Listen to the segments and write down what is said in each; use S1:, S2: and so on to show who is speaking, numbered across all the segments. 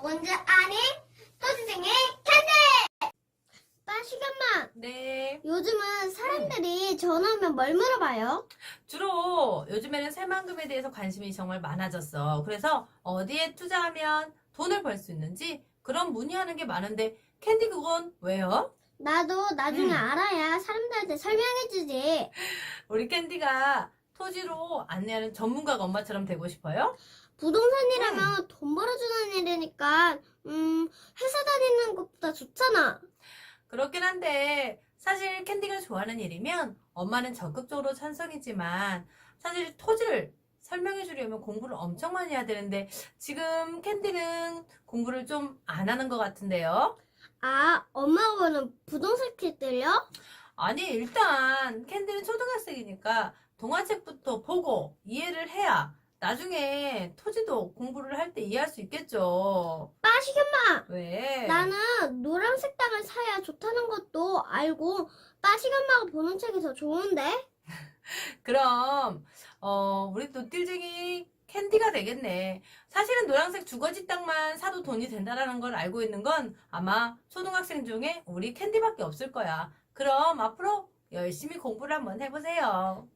S1: 뭔지 아니? 토지생의 캔디! 빠시간마,
S2: 네.
S1: 요즘은 사람들이 전화하면 뭘 물어봐요?
S2: 주로 요즘에는 새만금에 대해서 관심이 정말 많아졌어. 그래서 어디에 투자하면 돈을 벌 수 있는지 그런 문의하는 게 많은데 캔디 그건 왜요?
S1: 나도 나중에 알아야 사람들한테 설명해주지.
S2: 우리 캔디가 토지로 안내하는 전문가가 엄마처럼 되고 싶어요?
S1: 부동산이라면 돈 벌어주는 일이니까, 회사 다니는 것보다 좋잖아.
S2: 그렇긴 한데 사실 캔디가 좋아하는 일이면 엄마는 적극적으로 찬성이지만 사실 토지를 설명해 주려면 공부를 엄청 많이 해야 되는데 지금 캔디는 공부를 좀 안 하는 것 같은데요?
S1: 아, 엄마가 보는 부동산 킬들요?
S2: 아니 일단 캔디는 초등학생이니까 동화책부터 보고 이해를 해야 나중에 토지도 공부를 할 때 이해할 수 있겠죠.
S1: 빠시간마!
S2: 왜?
S1: 나는 노란색 땅을 사야 좋다는 것도 알고, 빠시간마가 보는 책이 더 좋은데?
S2: 그럼 우리 노틸쟁이 캔디가 되겠네. 사실은 노란색 주거지 땅만 사도 돈이 된다라는 걸 알고 있는 건 아마 초등학생 중에 우리 캔디밖에 없을 거야. 그럼 앞으로 열심히 공부를 한번 해보세요.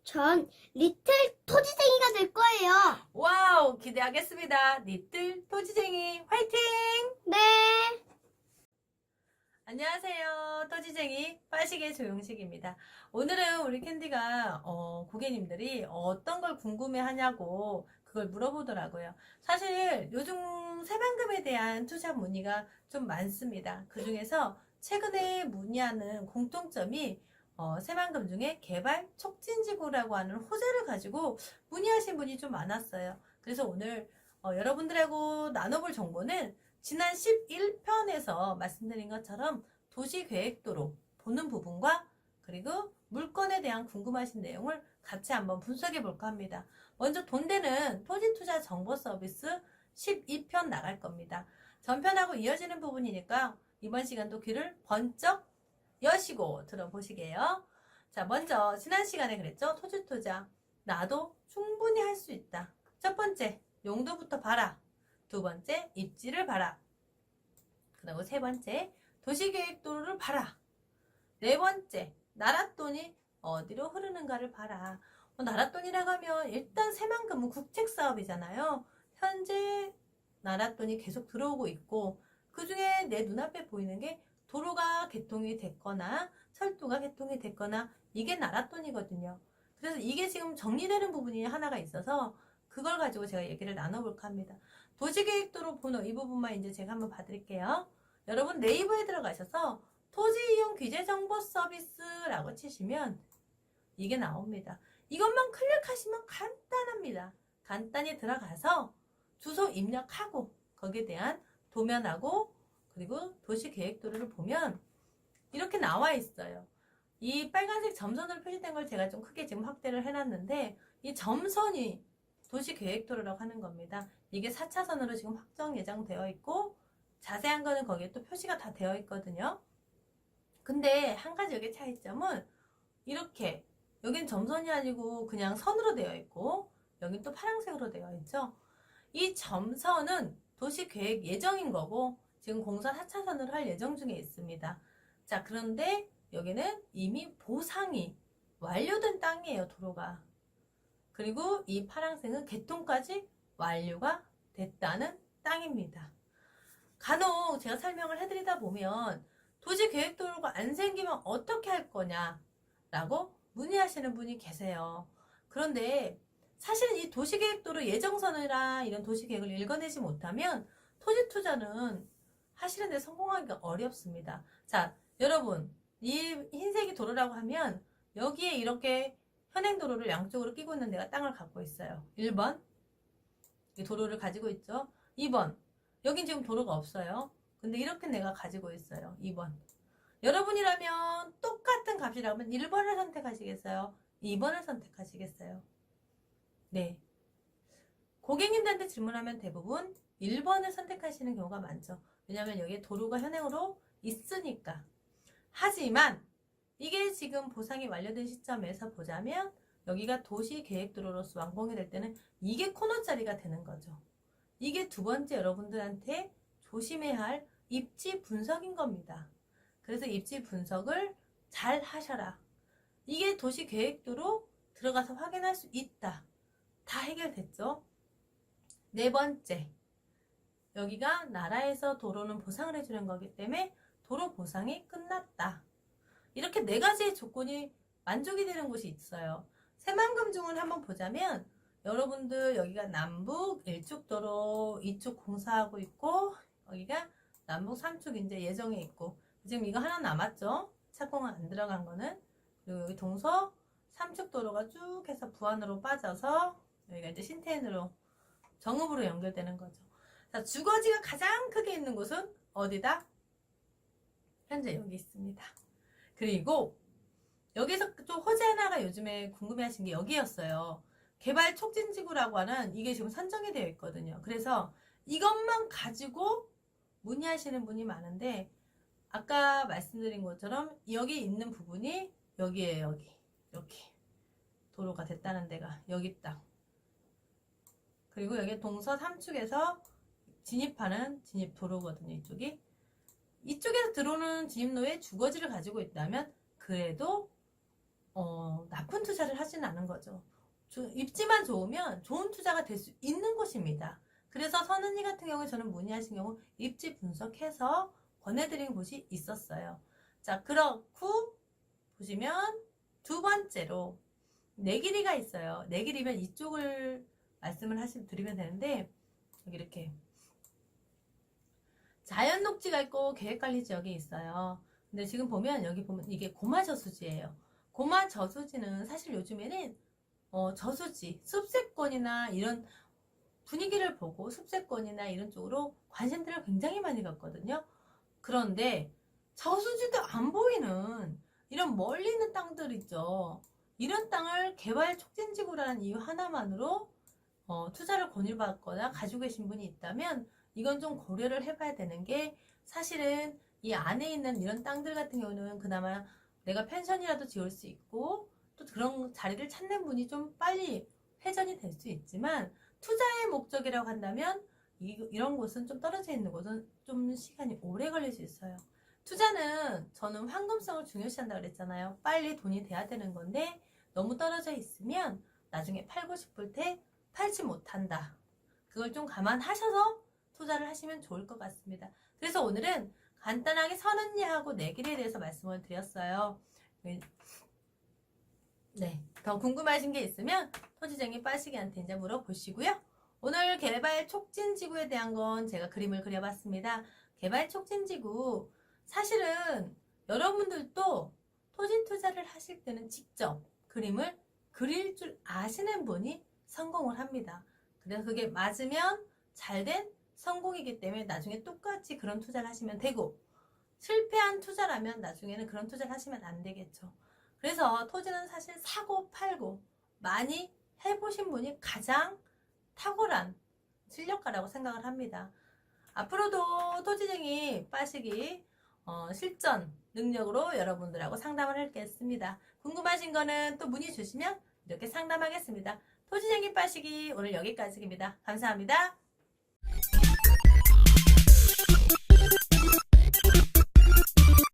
S1: 전 리틀 토지쟁이가 될 거예요.
S2: 와우, 기대하겠습니다. 니들 토지쟁이 화이팅!
S1: 네.
S2: 안녕하세요. 토지쟁이 빠시게 조용식입니다. 오늘은 우리 캔디가 고객님들이 어떤 걸 궁금해 하냐고 그걸 물어보더라고요. 사실 요즘 새만금에 대한 투자 문의가 좀 많습니다. 그 중에서 최근에 문의하는 공통점이 새만금 중에 개발 촉진지구라고 하는 호재를 가지고 문의하신 분이 좀 많았어요. 그래서 오늘 여러분들하고 나눠볼 정보는 지난 11편에서 말씀드린 것처럼 도시계획도로 보는 부분과 그리고 물건에 대한 궁금하신 내용을 같이 한번 분석해 볼까 합니다. 먼저 돈 되는 토지투자 정보 서비스 12편 나갈 겁니다. 전편하고 이어지는 부분이니까 이번 시간도 귀를 번쩍 여시고 들어보시게요. 자, 먼저 지난 시간에 그랬죠? 토지투자 나도 충분히 할 수 있다. 첫 번째, 용도부터 봐라. 두 번째, 입지를 봐라. 그리고 세 번째, 도시계획도를 봐라. 네 번째, 나랏돈이 어디로 흐르는가를 봐라. 나랏돈이라고 하면 일단 새만금은 국책사업이잖아요. 현재 나랏돈이 계속 들어오고 있고 그 중에 내 눈앞에 보이는 게 도로가 개통이 됐거나 철도가 개통이 됐거나 이게 나랏돈이거든요. 그래서 이게 지금 정리되는 부분이 하나가 있어서 그걸 가지고 제가 얘기를 나눠볼까 합니다. 도시계획도로 번호 이 부분만 이제 제가 한번 봐드릴게요. 여러분 네이버에 들어가셔서 토지이용 규제정보 서비스라고 치시면 이게 나옵니다. 이것만 클릭하시면 간단합니다. 간단히 들어가서 주소 입력하고 거기에 대한 도면하고 그리고 도시계획도를 보면 이렇게 나와 있어요. 이 빨간색 점선으로 표시된 걸 제가 좀 크게 지금 확대를 해놨는데 이 점선이 도시계획도로라고 하는 겁니다. 이게 4차선으로 지금 확정 예정되어 있고 자세한 거는 거기에 또 표시가 다 되어 있거든요. 근데 한 가지 여기 차이점은 이렇게 여긴 점선이 아니고 그냥 선으로 되어 있고 여긴 또 파란색으로 되어 있죠. 이 점선은 도시계획 예정인 거고 지금 공사 4차선으로 할 예정 중에 있습니다. 자, 그런데 여기는 이미 보상이 완료된 땅이에요, 도로가. 그리고 이 파란색은 개통까지 완료가 됐다는 땅입니다. 간혹 제가 설명을 해드리다 보면 도시계획도로가 안 생기면 어떻게 할 거냐 라고 문의하시는 분이 계세요. 그런데 사실은 이 도시계획도로 예정선이나 이런 도시계획을 읽어내지 못하면 토지투자는 하시는 데 성공하기가 어렵습니다. 자, 여러분 이 흰색이 도로라고 하면 여기에 이렇게 현행도로를 양쪽으로 끼고 있는 데가 땅을 갖고 있어요. 1번 이 도로를 가지고 있죠. 2번 여긴 지금 도로가 없어요. 근데 이렇게 내가 가지고 있어요. 2번 여러분이라면 똑같은 값이라면 1번을 선택하시겠어요? 2번을 선택하시겠어요? 네. 고객님들한테 질문하면 대부분 1번을 선택하시는 경우가 많죠. 왜냐하면 여기에 도로가 현행으로 있으니까. 하지만 이게 지금 보상이 완료된 시점에서 보자면 여기가 도시계획도로로서 완공이 될 때는 이게 코너 자리가 되는 거죠. 이게 두 번째 여러분들한테 조심해야 할 입지 분석인 겁니다. 그래서 입지 분석을 잘 하셔라. 이게 도시 계획도로 들어가서 확인할 수 있다. 다 해결됐죠? 네 번째, 여기가 나라에서 도로는 보상을 해주는 거기 때문에 도로 보상이 끝났다. 이렇게 네 가지의 조건이 만족이 되는 곳이 있어요. 새만금중을 한번 보자면 여러분들 여기가 남북 1축도로 2축 공사하고 있고 여기가 남북 3축 이제 예정에 있고 지금 이거 하나 남았죠? 착공은 안 들어간 거는. 그리고 여기 동서 3축 도로가 쭉 해서 부안으로 빠져서 여기가 이제 신태인으로 정읍으로 연결되는 거죠. 자, 주거지가 가장 크게 있는 곳은 어디다? 현재 여기 있습니다. 그리고 여기서 좀 호재 하나가 요즘에 궁금해하신 게 여기였어요. 개발 촉진지구라고 하는 이게 지금 선정이 되어 있거든요. 그래서 이것만 가지고 문의하시는 분이 많은데 아까 말씀드린 것처럼 여기 있는 부분이 여기에요. 여기 이렇게 도로가 됐다는 데가 여기 딱. 그리고 여기 동서 3축에서 진입하는 진입도로거든요. 이쪽에서 들어오는 진입로에 주거지를 가지고 있다면 그래도 나쁜 투자를 하지는 않은 거죠. 입지만 좋으면 좋은 투자가 될 수 있는 곳입니다. 그래서 선은이 같은 경우에 저는 문의하신 경우 입지 분석해서 권해드린 곳이 있었어요. 자, 그렇고 보시면 두 번째로 내길이가 있어요. 내길이면 이쪽을 말씀을 드리면 되는데 여기 이렇게 자연 녹지가 있고 계획관리 지역이 있어요. 근데 지금 보면 여기 보면 이게 고마 저수지예요. 고마 저수지는 사실 요즘에는 저수지, 숲세권이나 이런 분위기를 보고 숲세권이나 이런 쪽으로 관심들을 굉장히 많이 갖거든요. 그런데 저수지도 안 보이는 이런 멀리 있는 땅들 있죠. 이런 땅을 개발 촉진지구라는 이유 하나만으로 투자를 권유받거나 가지고 계신 분이 있다면 이건 좀 고려를 해봐야 되는 게 사실은 이 안에 있는 이런 땅들 같은 경우는 그나마 내가 펜션이라도 지을 수 있고 또 그런 자리를 찾는 분이 좀 빨리 회전이 될 수 있지만 투자의 목적이라고 한다면 이런 곳은 좀 떨어져 있는 곳은 좀 시간이 오래 걸릴 수 있어요. 투자는 저는 황금성을 중요시한다고 그랬잖아요. 빨리 돈이 돼야 되는 건데 너무 떨어져 있으면 나중에 팔고 싶을 때 팔지 못한다. 그걸 좀 감안하셔서 투자를 하시면 좋을 것 같습니다. 그래서 오늘은 간단하게 선언리하고 내길에 대해서 말씀을 드렸어요. 네, 더 궁금하신 게 있으면 토지쟁이 빠시기한테 이제 물어보시고요. 오늘 개발 촉진지구에 대한 건 제가 그림을 그려봤습니다. 개발 촉진지구 사실은 여러분들도 토지 투자를 하실 때는 직접 그림을 그릴 줄 아시는 분이 성공을 합니다. 그래서 그게 맞으면 잘된 성공이기 때문에 나중에 똑같이 그런 투자를 하시면 되고 실패한 투자라면 나중에는 그런 투자를 하시면 안 되겠죠. 그래서 토지는 사실 사고 팔고 많이 해보신 분이 가장 탁월한 실력가라고 생각을 합니다. 앞으로도 토지쟁이 빠시기 실전 능력으로 여러분들하고 상담을 하겠습니다. 궁금하신 거는 또 문의 주시면 이렇게 상담하겠습니다. 토지쟁이 빠시기 오늘 여기까지입니다. 감사합니다.